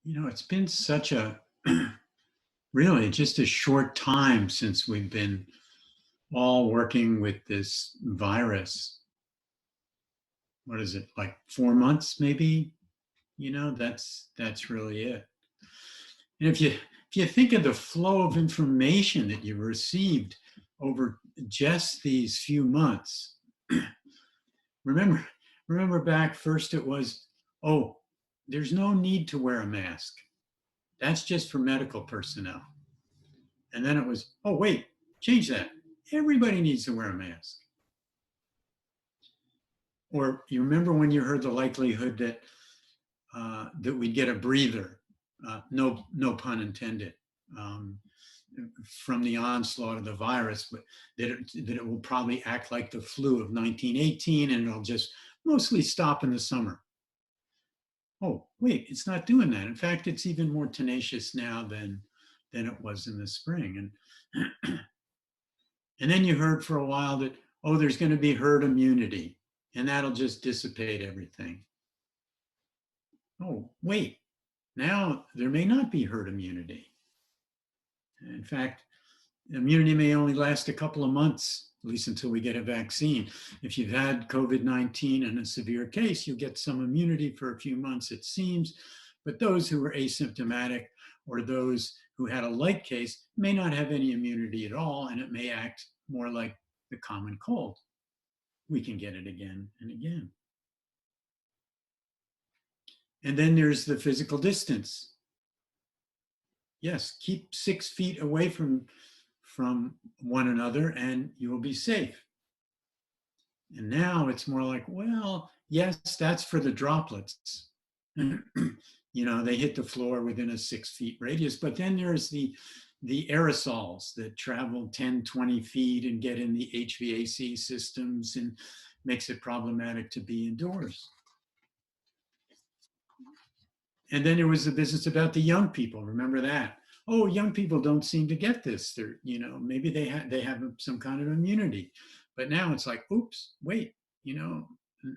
It's been such a really just a short time since we've been all working with this virus. What is it, like 4 months maybe? That's really it. And if you think of the flow of information that you received over just these few months, remember remember back first it was, oh, there's no need to wear a mask. That's just for medical personnel. And then it was, oh, wait, change that. Everybody needs to wear a mask. Or you remember when you heard the likelihood that we'd get a breather, no pun intended, um, from the onslaught of the virus, but that it will probably act like the flu of 1918 and it'll just mostly stop in the summer. Oh, wait, it's not doing that. In fact, it's even more tenacious now than it was in the spring. And then you heard for a while that, oh, there's going to be herd immunity, and that'll just dissipate everything. Oh, wait, now there may not be herd immunity. In fact, immunity may only last a couple of months, at least until we get a vaccine. If you've had COVID-19 in a severe case, you'll get some immunity for a few months, it seems. But those who are asymptomatic or those who had a light case may not have any immunity at all, and it may act more like the common cold. We can get it again and again. And then there's the physical distance. Yes, keep 6 feet away from one another and you will be safe. And now it's more like, well, yes, that's for the droplets. They hit the floor within a 6 feet radius, but then there's the aerosols that travel 10, 20 feet and get in the HVAC systems and makes it problematic to be indoors. And then there was the business about the young people. Remember that? Oh, young people don't seem to get this. They're, maybe they have some kind of immunity. But now it's like, oops, wait, and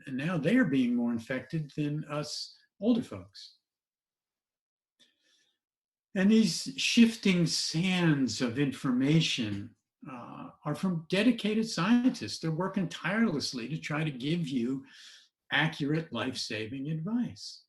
now they're being more infected than us older folks. And these shifting sands of information are from dedicated scientists. They're working tirelessly to try to give you accurate life-saving advice.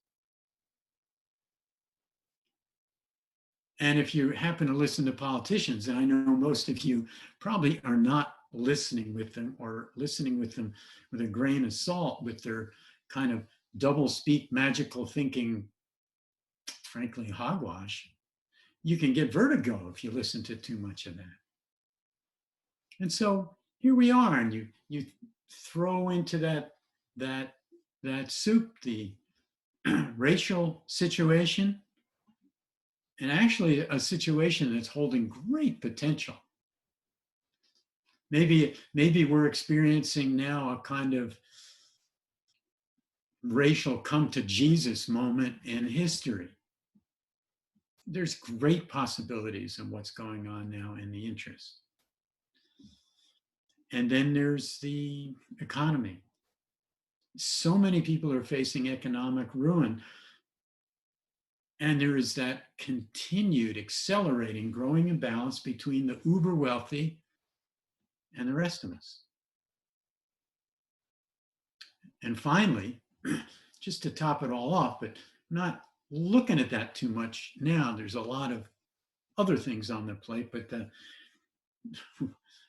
And if you happen to listen to politicians, and I know most of you probably are not listening with them or listening with them with a grain of salt, with their kind of double speak, magical thinking, frankly, hogwash, you can get vertigo if you listen to too much of that. And so here we are, and you throw into that soup the racial situation, and actually a situation that's holding great potential. Maybe we're experiencing now a kind of racial come to Jesus moment in history. There's great possibilities in what's going on now in the interest. And then there's the economy. So many people are facing economic ruin. And there is that continued, accelerating, growing imbalance between the uber wealthy and the rest of us. And finally, just to top it all off, but not looking at that too much now, there's a lot of other things on the plate, but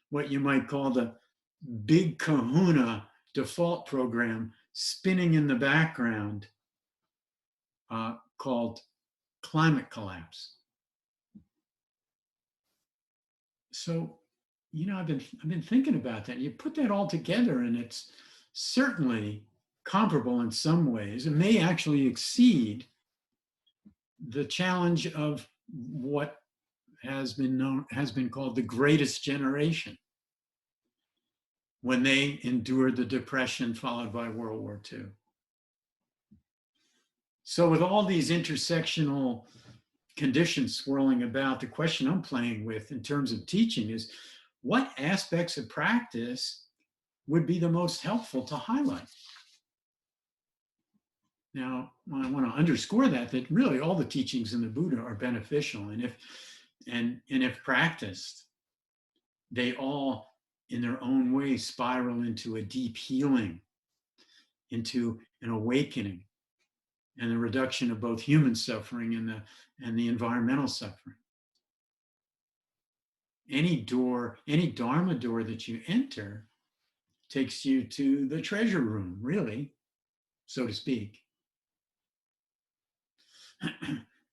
what you might call the big kahuna default program spinning in the background called climate collapse. So, I've been thinking about that. You put that all together, and it's certainly comparable in some ways. It may actually exceed the challenge of what has been called the greatest generation, when they endured the Depression followed by World War II. So with all these intersectional conditions swirling about, the question I'm playing with in terms of teaching is, what aspects of practice would be the most helpful to highlight? Now, I want to underscore that really all the teachings in the Buddha are beneficial, and if practiced, they all, in their own way, spiral into a deep healing, into an awakening, and the reduction of both human suffering and the environmental suffering. Any door, any Dharma door that you enter takes you to the treasure room, really, so to speak.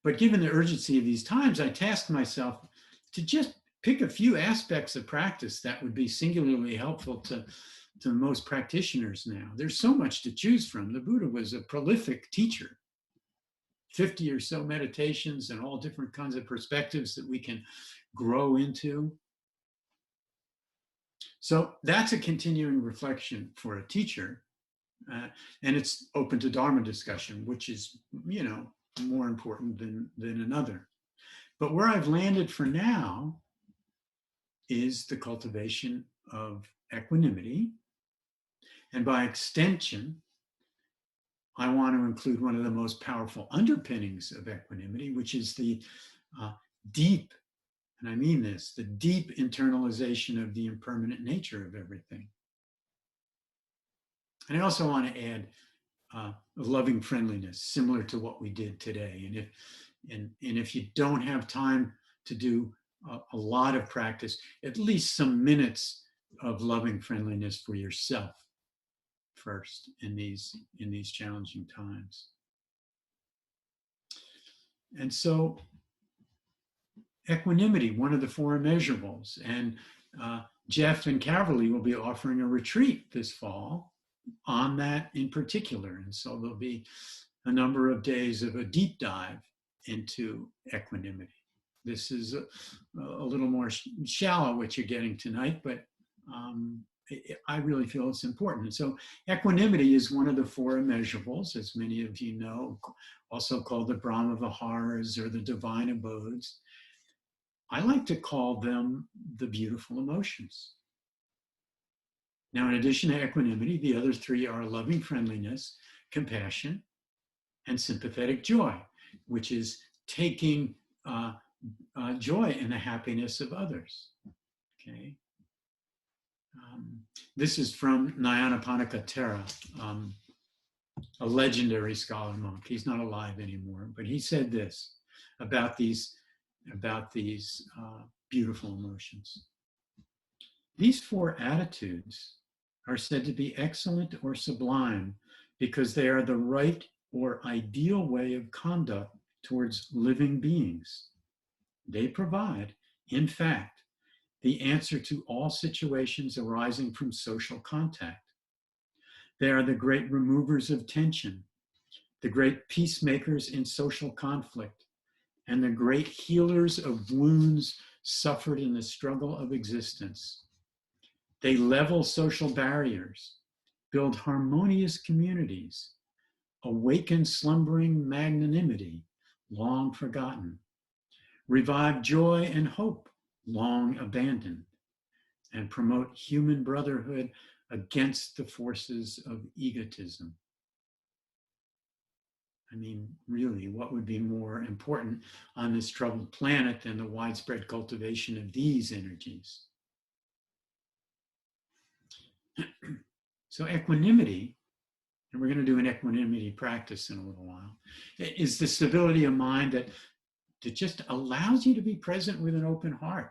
But given the urgency of these times, I tasked myself to just pick a few aspects of practice that would be singularly helpful to most practitioners now. There's so much to choose from. The Buddha was a prolific teacher, 50 or so meditations and all different kinds of perspectives that we can grow into. So that's a continuing reflection for a teacher. And it's open to Dharma discussion, which is, more important than another. But where I've landed for now is the cultivation of equanimity. And by extension, I want to include one of the most powerful underpinnings of equanimity, which is the deep, and I mean this, the deep internalization of the impermanent nature of everything. And I also want to add loving friendliness, similar to what we did today. And if you don't have time to do a lot of practice, at least some minutes of loving friendliness for yourself first in these challenging times. And so equanimity, one of the four immeasurables, and Jeff and Caverly will be offering a retreat this fall on that in particular. And so there'll be a number of days of a deep dive into equanimity. This is a little more shallow what you're getting tonight, but I really feel it's important. And so equanimity is one of the four immeasurables, as many of you know, also called the Brahma Viharas or the divine abodes. I like to call them the beautiful emotions. Now, in addition to equanimity, the other three are loving friendliness, compassion, and sympathetic joy, which is taking joy in the happiness of others. Okay. This is from Nyanaponika Thera, a legendary scholar monk. He's not alive anymore, but he said this about these beautiful emotions. These four attitudes are said to be excellent or sublime because they are the right or ideal way of conduct towards living beings. They provide, in fact, the answer to all situations arising from social contact. They are the great removers of tension, the great peacemakers in social conflict, and the great healers of wounds suffered in the struggle of existence. They level social barriers, build harmonious communities, awaken slumbering magnanimity, long forgotten, revive joy and hope, long abandoned, and promote human brotherhood against the forces of egotism. I mean, really, what would be more important on this troubled planet than the widespread cultivation of these energies? So equanimity, and we're going to do an equanimity practice in a little while, is the stability of mind that just allows you to be present with an open heart,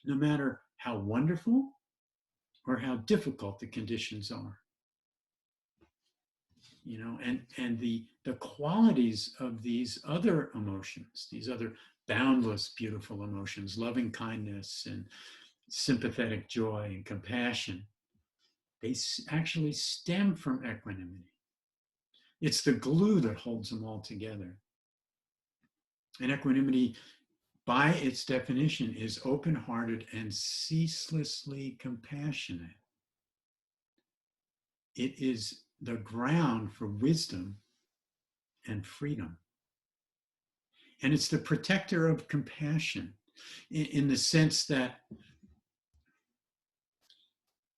no matter how wonderful or how difficult the conditions are. And the qualities of these other emotions, these other boundless, beautiful emotions, loving kindness and sympathetic joy and compassion, they actually stem from equanimity. It's the glue that holds them all together. And equanimity, by its definition, is open-hearted and ceaselessly compassionate. It is the ground for wisdom and freedom. And it's the protector of compassion in the sense that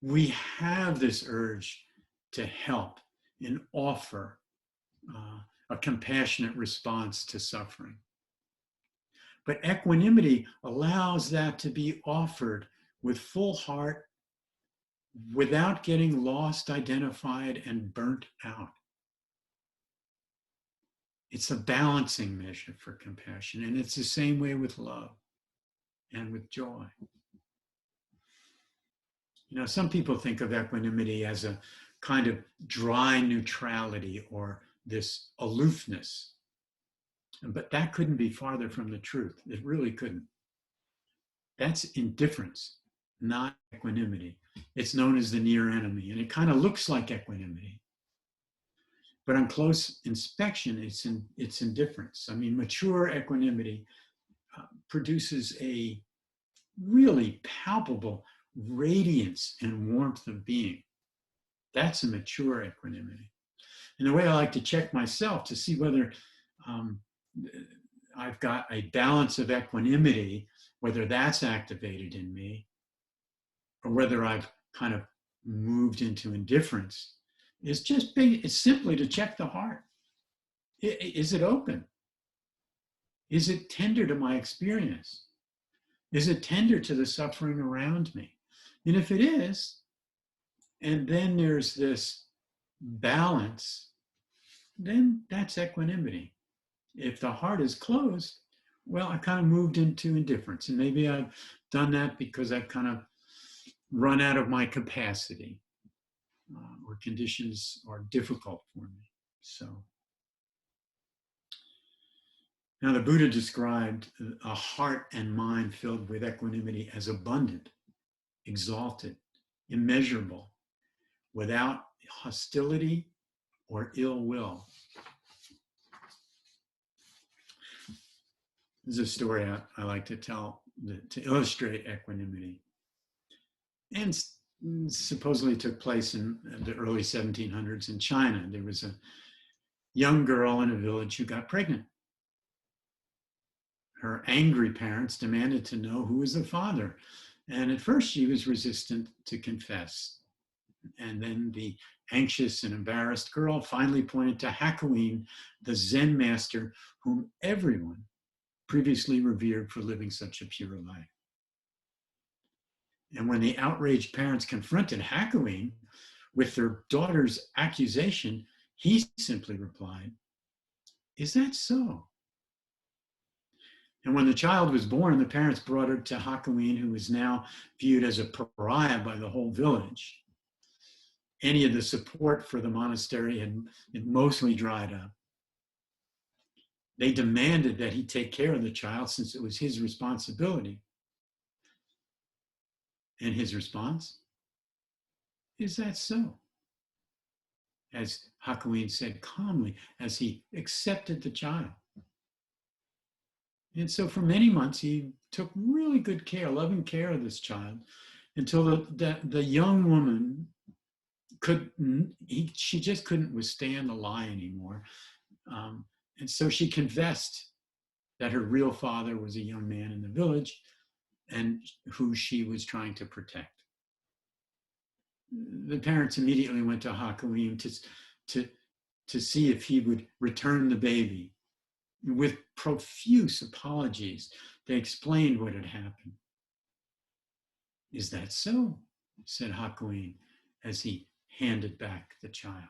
we have this urge to help and offer a compassionate response to suffering. But equanimity allows that to be offered with full heart without getting lost, identified, and burnt out. It's a balancing measure for compassion, and it's the same way with love and with joy. You know, some people think of equanimity as a kind of dry neutrality or this aloofness, but that couldn't be farther from the truth. It really couldn't. That's indifference, not equanimity. It's known as the near enemy, and it kind of looks like equanimity. But on close inspection, it's indifference. I mean, mature equanimity produces a really palpable radiance and warmth of being. That's a mature equanimity. And the way I like to check myself to see whether I've got a balance of equanimity, whether that's activated in me, or whether I've kind of moved into indifference, is just it's simply to check the heart. Is it open? Is it tender to my experience? Is it tender to the suffering around me? And if it is, and then there's this balance, then that's equanimity. If the heart is closed, well, I kind of moved into indifference. And maybe I've done that because I've kind of run out of my capacity, or conditions are difficult for me. So now the Buddha described a heart and mind filled with equanimity as abundant, exalted, immeasurable, without hostility or ill will. This is a story I like to tell to illustrate equanimity. And supposedly took place in the early 1700s in China. There was a young girl in a village who got pregnant. Her angry parents demanded to know who was the father. And at first she was resistant to confess. And then the anxious and embarrassed girl finally pointed to Hakuin, the Zen master whom everyone previously revered for living such a pure life. And when the outraged parents confronted Hakuin with their daughter's accusation, he simply replied, "Is that so?" And when the child was born, the parents brought her to Hakuin, who was now viewed as a pariah by the whole village. Any of the support for the monastery had mostly dried up. They demanded that he take care of the child since it was his responsibility. And his response, "Is that so?" As Hakuin said calmly, as he accepted the child. And so for many months, he took really good care, loving care of this child, until the young woman she just couldn't withstand the lie anymore. And so she confessed that her real father was a young man in the village and who she was trying to protect. The parents immediately went to Hakuin to see if he would return the baby. With profuse apologies, they explained what had happened. "Is that so?" said Hakuin as he handed back the child.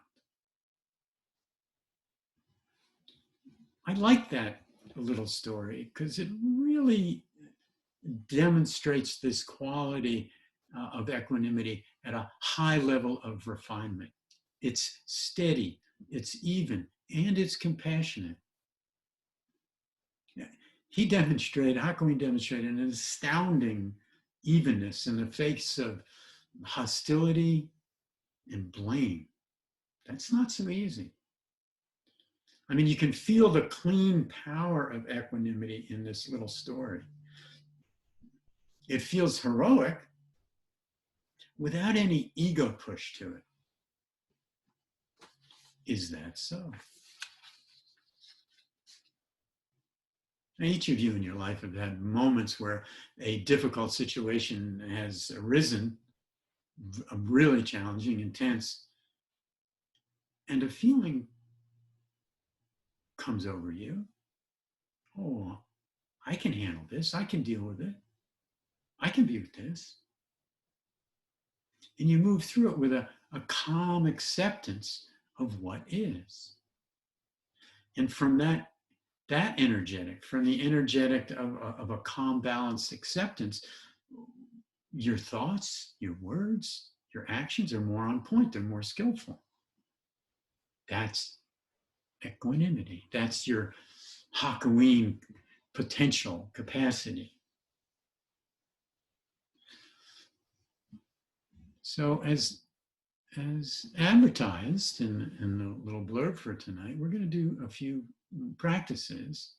I like that little story because it really demonstrates this quality of equanimity at a high level of refinement. It's steady, it's even, and it's compassionate. Hakuin demonstrated an astounding evenness in the face of hostility and blame. That's not so easy. I mean, you can feel the clean power of equanimity in this little story. It feels heroic without any ego push to it. Is that so? Now, each of you in your life have had moments where a difficult situation has arisen, really challenging, intense, and a feeling comes over you. Oh, I can handle this. I can deal with it. I can be with this. And you move through it with a calm acceptance of what is. And from that energetic, from the energetic of a calm, balanced acceptance, your thoughts, your words, your actions are more on point, they're more skillful. That's equanimity. That's your Hakuin potential, capacity. So as advertised in the little blurb for tonight, we're going to do a few practices.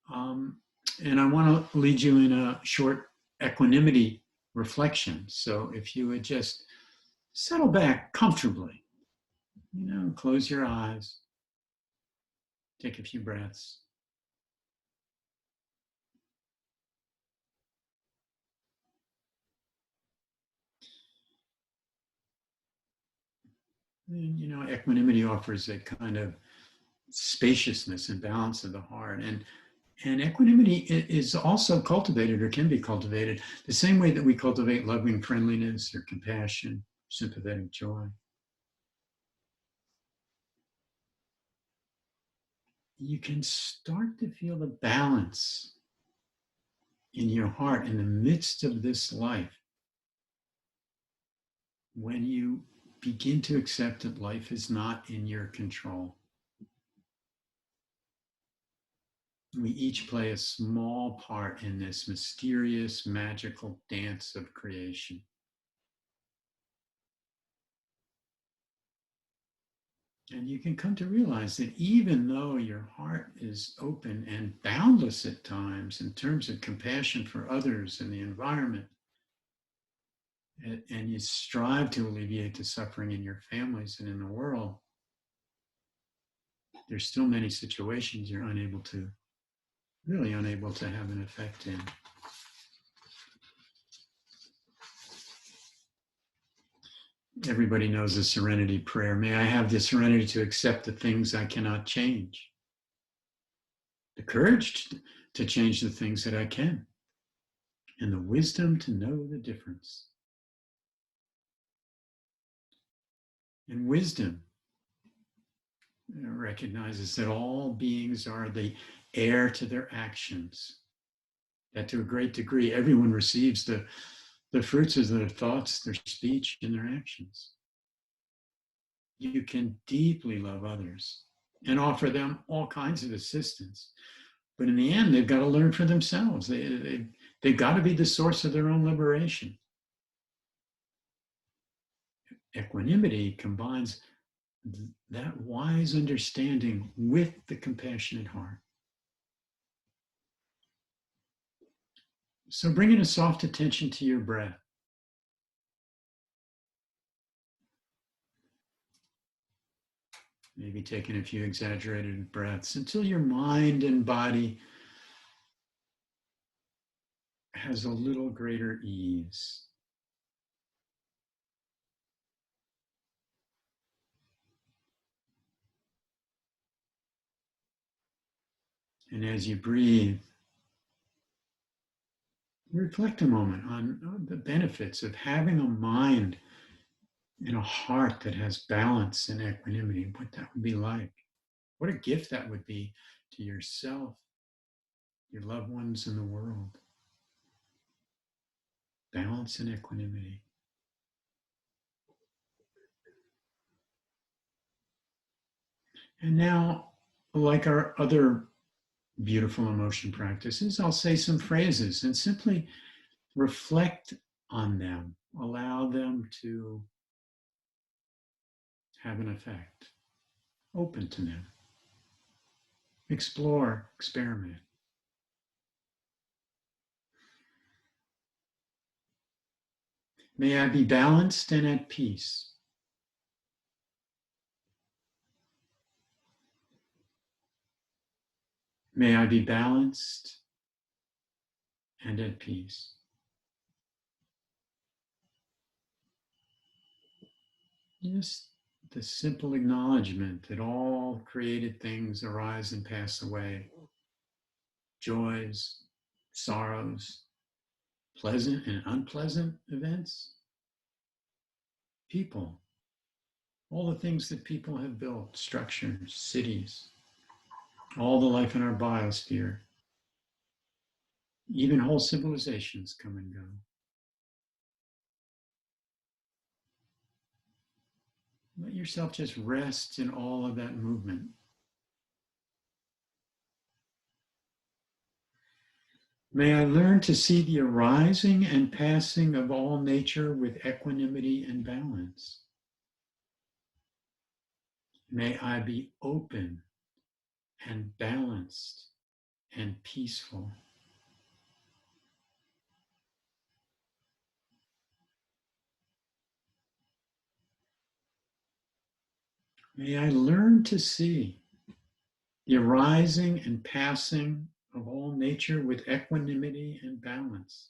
And I want to lead you in a short equanimity reflection. So if you would just settle back comfortably, close your eyes, take a few breaths. And, equanimity offers a kind of spaciousness and balance of the heart. And equanimity is also cultivated, or can be cultivated, the same way that we cultivate loving friendliness or compassion, sympathetic joy. You can start to feel the balance in your heart in the midst of this life when you begin to accept that life is not in your control. We each play a small part in this mysterious, magical dance of creation. And you can come to realize that even though your heart is open and boundless at times in terms of compassion for others and the environment, and you strive to alleviate the suffering in your families and in the world, there's still many situations you're really unable to have an effect in. Everybody knows the serenity prayer. May I have the serenity to accept the things I cannot change, the courage to change the things that I can, and the wisdom to know the difference. And wisdom recognizes that all beings are the heir to their actions, that to a great degree, everyone receives the fruits of their thoughts, their speech, and their actions. You can deeply love others and offer them all kinds of assistance. But in the end, they've got to learn for themselves. They've got to be the source of their own liberation. Equanimity combines that wise understanding with the compassionate heart. So bringing a soft attention to your breath. Maybe taking a few exaggerated breaths until your mind and body has a little greater ease. And as you breathe, reflect a moment on the benefits of having a mind and a heart that has balance and equanimity, what that would be like. What a gift that would be to yourself, your loved ones, in the world. Balance and equanimity. And now, like our other beautiful emotion practices, I'll say some phrases and simply reflect on them. Allow them to have an effect. Open to them. Explore, experiment. May I be balanced and at peace. May I be balanced and at peace. Just the simple acknowledgement that all created things arise and pass away, joys, sorrows, pleasant and unpleasant events, people, all the things that people have built, structures, cities, all the life in our biosphere, even whole civilizations come and go. Let yourself just rest in all of that movement. May I learn to see the arising and passing of all nature with equanimity and balance. May I be open and balanced and peaceful. May I learn to see the arising and passing of all nature with equanimity and balance.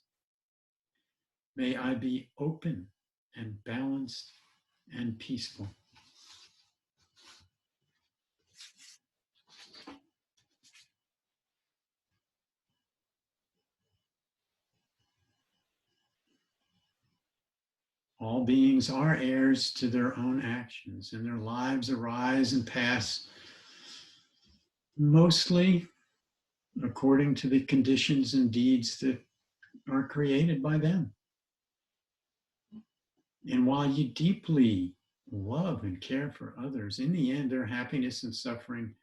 May I be open and balanced and peaceful. All beings are heirs to their own actions, and their lives arise and pass mostly according to the conditions and deeds that are created by them. And while you deeply love and care for others, in the end, their happiness and suffering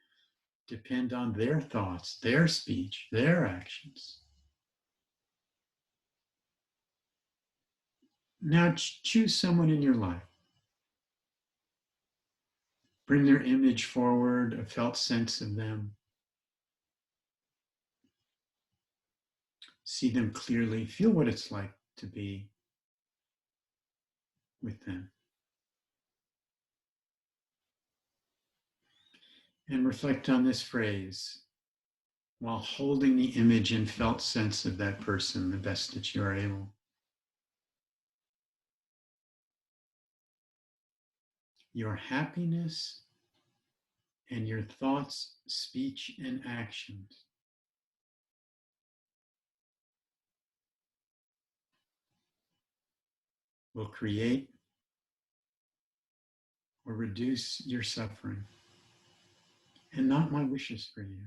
depend on their thoughts, their speech, their actions. Now choose someone in your life. Bring their image forward, a felt sense of them. See them clearly. Feel what it's like to be with them. And reflect on this phrase while holding the image and felt sense of that person the best that you are able. Your happiness and your thoughts, speech, and actions will create or reduce your suffering, and not my wishes for you.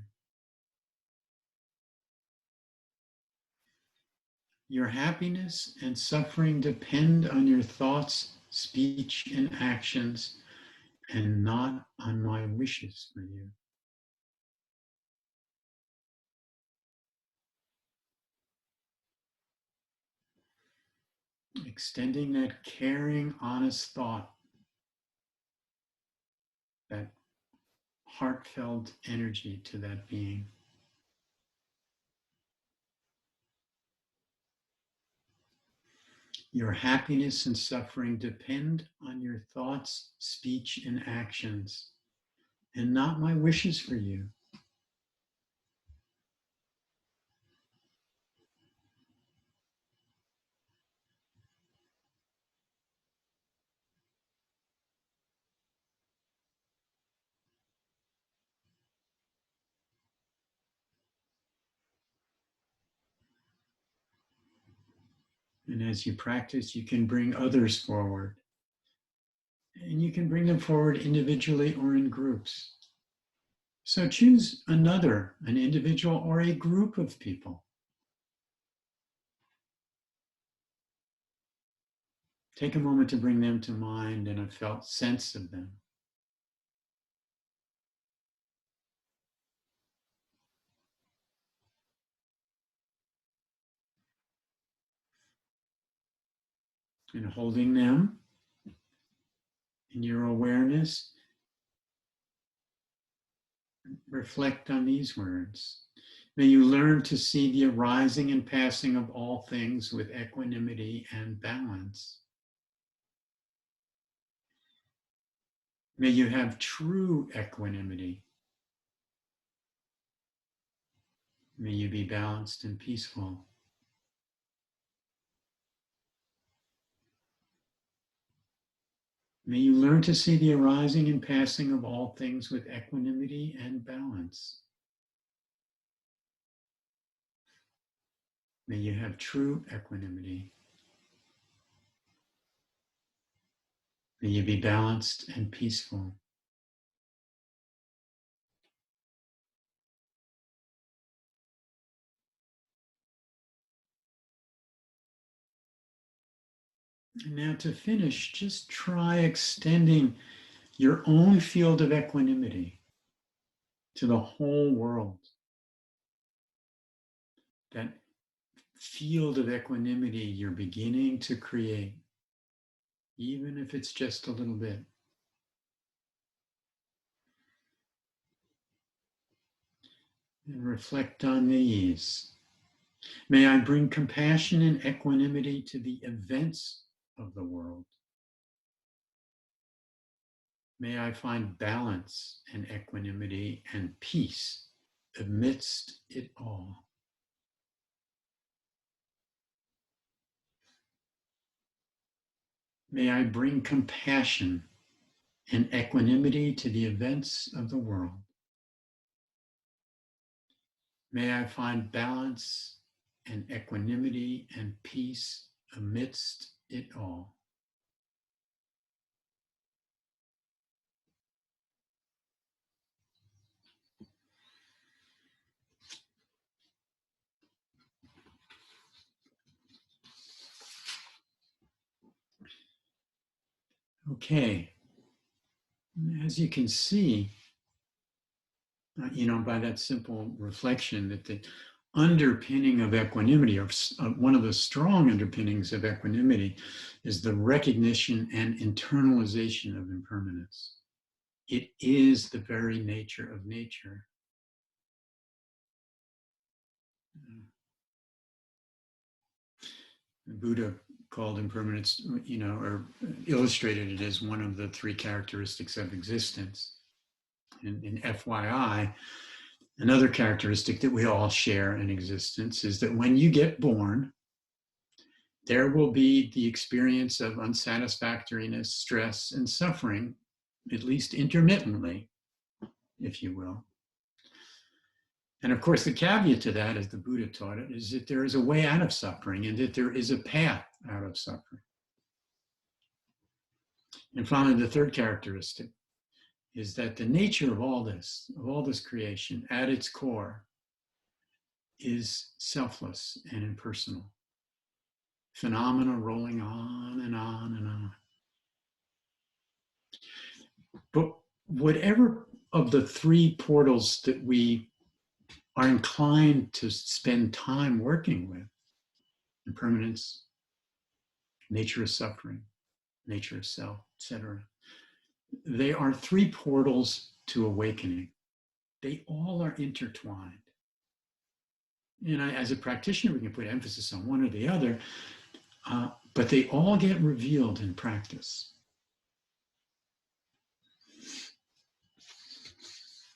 Your happiness and suffering depend on your thoughts, speech, and actions, and not on my wishes for you. Extending that caring, honest thought, that heartfelt energy to that being. Your happiness and suffering depend on your thoughts, speech, and actions, and not my wishes for you. And as you practice, you can bring others forward. And you can bring them forward individually or in groups. So choose another, an individual or a group of people. Take a moment to bring them to mind and a felt sense of them. And holding them in your awareness, reflect on these words. May you learn to see the arising and passing of all things with equanimity and balance. May you have true equanimity. May you be balanced and peaceful. May you learn to see the arising and passing of all things with equanimity and balance. May you have true equanimity. May you be balanced and peaceful. And now to finish, just try extending your own field of equanimity to the whole world. That field of equanimity you're beginning to create, even if it's just a little bit. And reflect on these. May I bring compassion and equanimity to the events of the world. May I find balance and equanimity and peace amidst it all. May I bring compassion and equanimity to the events of the world. May I find balance and equanimity and peace amidst it all. Okay, as you can see, by that simple reflection that the underpinning of equanimity, or one of the strong underpinnings of equanimity, is the recognition and internalization of impermanence. It is the very nature of nature. The Buddha called impermanence, or illustrated it as one of the three characteristics of existence. In FYI, another characteristic that we all share in existence is that when you get born, there will be the experience of unsatisfactoriness, stress, and suffering, at least intermittently, if you will. And of course, the caveat to that, as the Buddha taught it, is that there is a way out of suffering and that there is a path out of suffering. And finally, the third characteristic is that the nature of all this creation at its core is selfless and impersonal. Phenomena rolling on and on and on. But whatever of the three portals that we are inclined to spend time working with, impermanence, nature of suffering, nature of self, etc., they are three portals to awakening. They all are intertwined. And as a practitioner, we can put emphasis on one or the other, but they all get revealed in practice.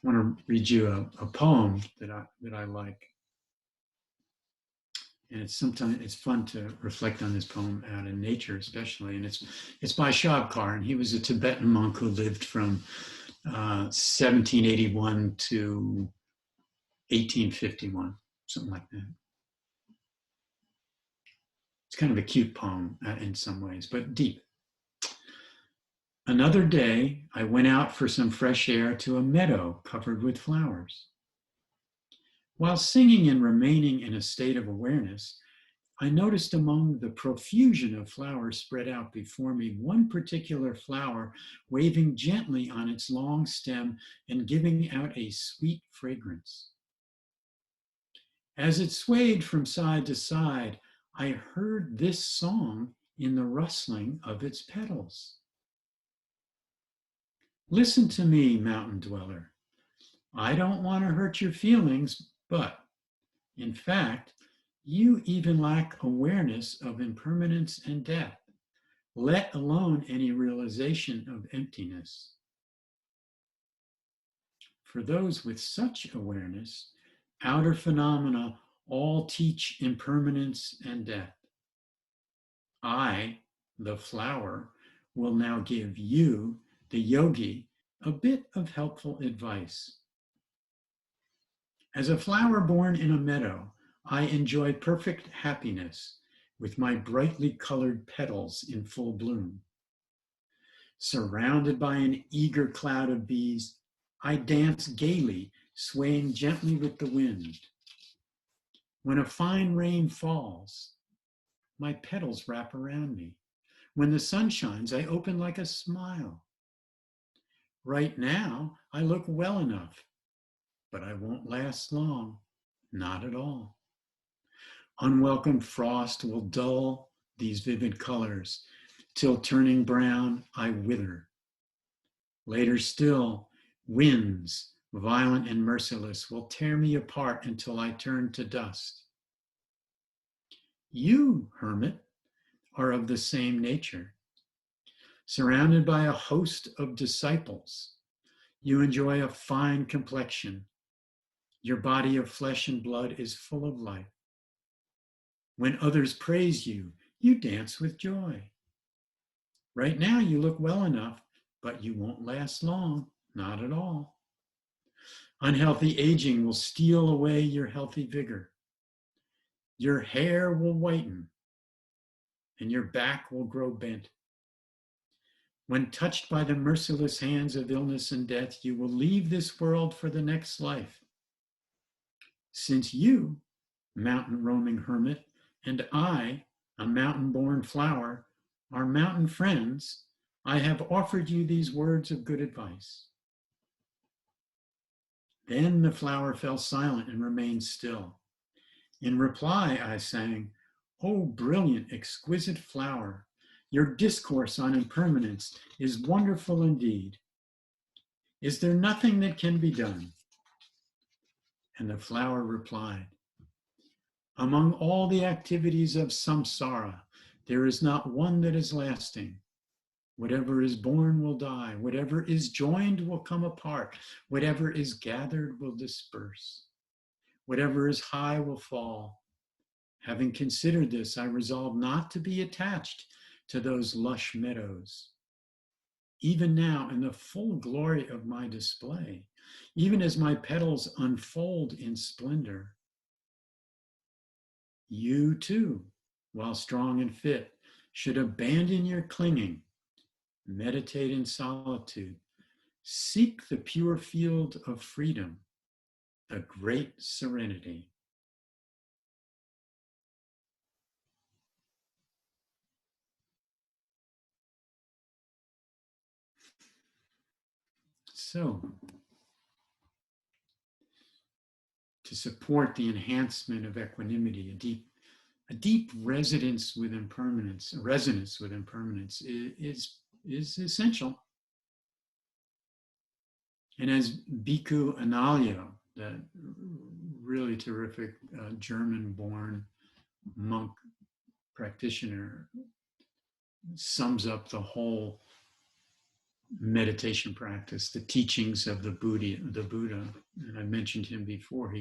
I want to read you a poem that I like. And it's fun to reflect on this poem out in nature, especially. And it's by Shabkar, and he was a Tibetan monk who lived from 1781 to 1851, something like that. It's kind of a cute poem in some ways, but deep. Another day, I went out for some fresh air to a meadow covered with flowers. While singing and remaining in a state of awareness, I noticed among the profusion of flowers spread out before me one particular flower waving gently on its long stem and giving out a sweet fragrance. As it swayed from side to side, I heard this song in the rustling of its petals. Listen to me, mountain dweller. I don't want to hurt your feelings, but in fact, you even lack awareness of impermanence and death, let alone any realization of emptiness. For those with such awareness, outer phenomena all teach impermanence and death. I, the flower, will now give you, the yogi, a bit of helpful advice. As a flower born in a meadow, I enjoy perfect happiness with my brightly colored petals in full bloom. Surrounded by an eager cloud of bees, I dance gaily, swaying gently with the wind. When a fine rain falls, my petals wrap around me. When the sun shines, I open like a smile. Right now, I look well enough, but I won't last long, not at all. Unwelcome frost will dull these vivid colors, till turning brown, I wither. Later still, winds, violent and merciless, will tear me apart until I turn to dust. You, hermit, are of the same nature. Surrounded by a host of disciples, you enjoy a fine complexion. Your body of flesh and blood is full of life. When others praise you, you dance with joy. Right now, you look well enough, but you won't last long, not at all. Unhealthy aging will steal away your healthy vigor. Your hair will whiten, and your back will grow bent. When touched by the merciless hands of illness and death, you will leave this world for the next life. Since you, mountain roaming hermit, and I, a mountain born flower, are mountain friends, I have offered you these words of good advice. Then the flower fell silent and remained still. In reply, I sang, "O brilliant, exquisite flower, your discourse on impermanence is wonderful indeed. Is there nothing that can be done?" And the flower replied, "Among all the activities of samsara, there is not one that is lasting. Whatever is born will die. Whatever is joined will come apart. Whatever is gathered will disperse. Whatever is high will fall. Having considered this, I resolve not to be attached to those lush meadows. Even now, in the full glory of my display, even as my petals unfold in splendor, you too, while strong and fit, should abandon your clinging, meditate in solitude, seek the pure field of freedom, the great serenity." So, to support the enhancement of equanimity, a deep resonance with impermanence is essential. And as Bhikkhu Analayo, that really terrific German-born monk practitioner, sums up the whole meditation practice, the teachings of the Buddha, and I mentioned him before.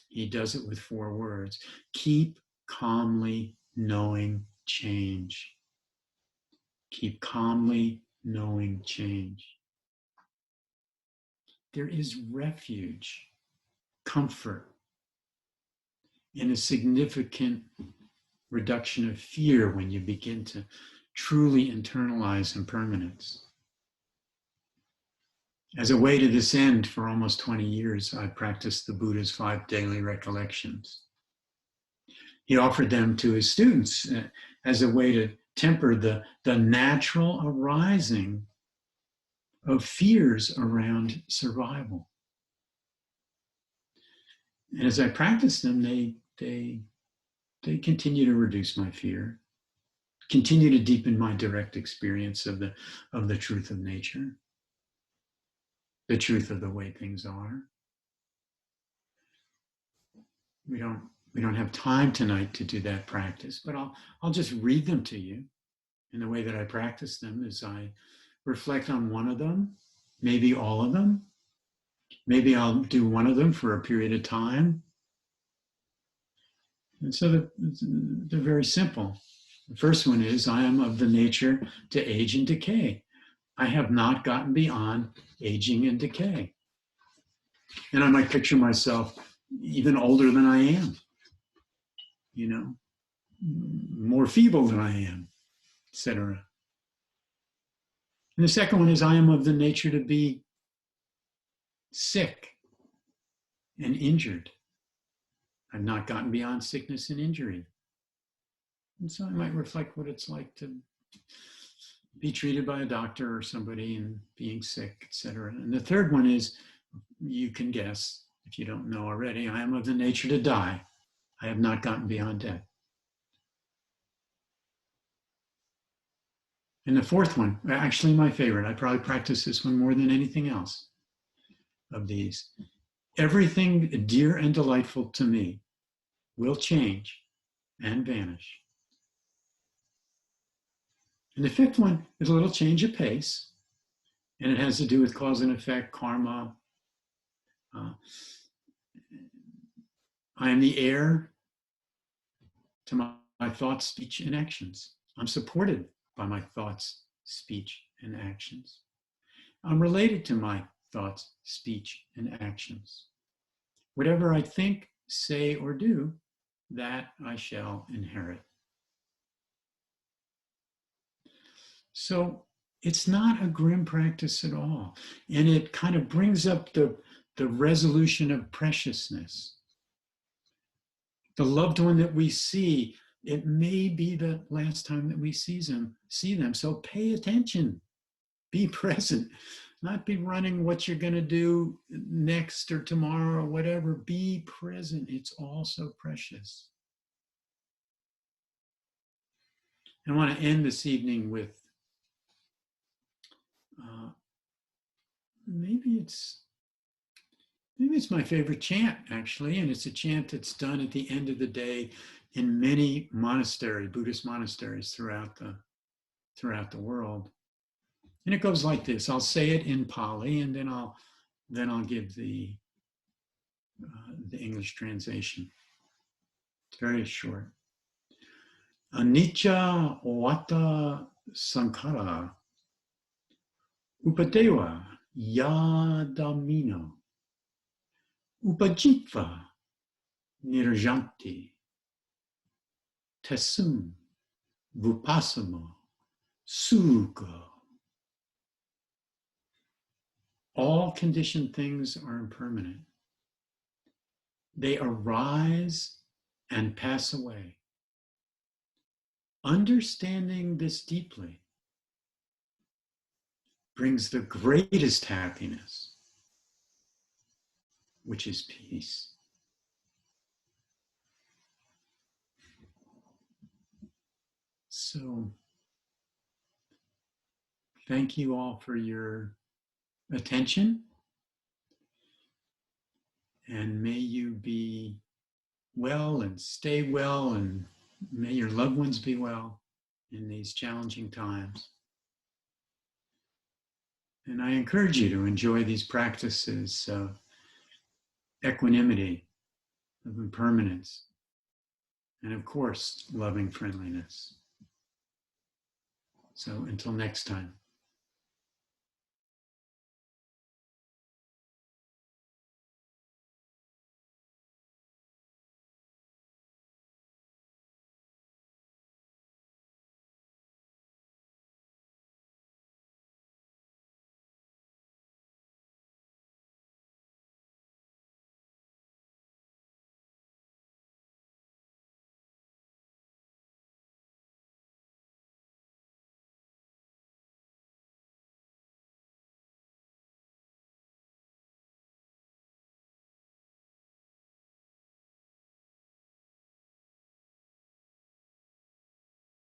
He does it with 4 words: keep calmly knowing change. Keep calmly knowing change. There is refuge, comfort, and a significant reduction of fear when you begin to truly internalize impermanence. As a way to this end, for almost 20 years, I practiced the Buddha's 5 daily recollections. He offered them to his students as a way to temper the natural arising of fears around survival. And as I practiced them, they continue to reduce my fear, continue to deepen my direct experience of the truth of nature, the truth of the way things are. We don't have time tonight to do that practice, but I'll just read them to you. And the way that I practice them is I reflect on one of them, maybe all of them. Maybe I'll do one of them for a period of time. And so they're very simple. The first one is, I am of the nature to age and decay. I have not gotten beyond aging and decay. And I might picture myself even older than I am, you know, more feeble than I am, etc. And the second one is, I am of the nature to be sick and injured. I've not gotten beyond sickness and injury. And so I might reflect what it's like to be treated by a doctor or somebody and being sick, etc. And the third one is, you can guess if you don't know already, I am of the nature to die. I have not gotten beyond death. And the fourth one, actually my favorite, I probably practice this one more than anything else of these. Everything dear and delightful to me will change and vanish. And the fifth one is a little change of pace, and it has to do with cause and effect, karma. I am the heir to my thoughts, speech, and actions. I'm supported by my thoughts, speech, and actions. I'm related to my thoughts, speech, and actions. Whatever I think, say, or do, that I shall inherit. So it's not a grim practice at all. And it kind of brings up the resolution of preciousness. The loved one that we see, it may be the last time that we see them. So pay attention, be present, not be running what you're going to do next or tomorrow or whatever. Be present. It's all so precious. I want to end this evening with maybe it's my favorite chant, actually, and it's a chant that's done at the end of the day in many Buddhist monasteries throughout the world. And it goes like this. I'll say it in Pali, and then I'll give the English translation. It's very short. Anicca vata sankhara upadewa yadamino upajitva nirjanti tesum vupasamo sukho. All conditioned things are impermanent. They arise and pass away. Understanding this deeply brings the greatest happiness, which is peace. So, thank you all for your attention, and may you be well and stay well, and may your loved ones be well in these challenging times. And I encourage you to enjoy these practices of equanimity, of impermanence, and of course, loving friendliness. So until next time.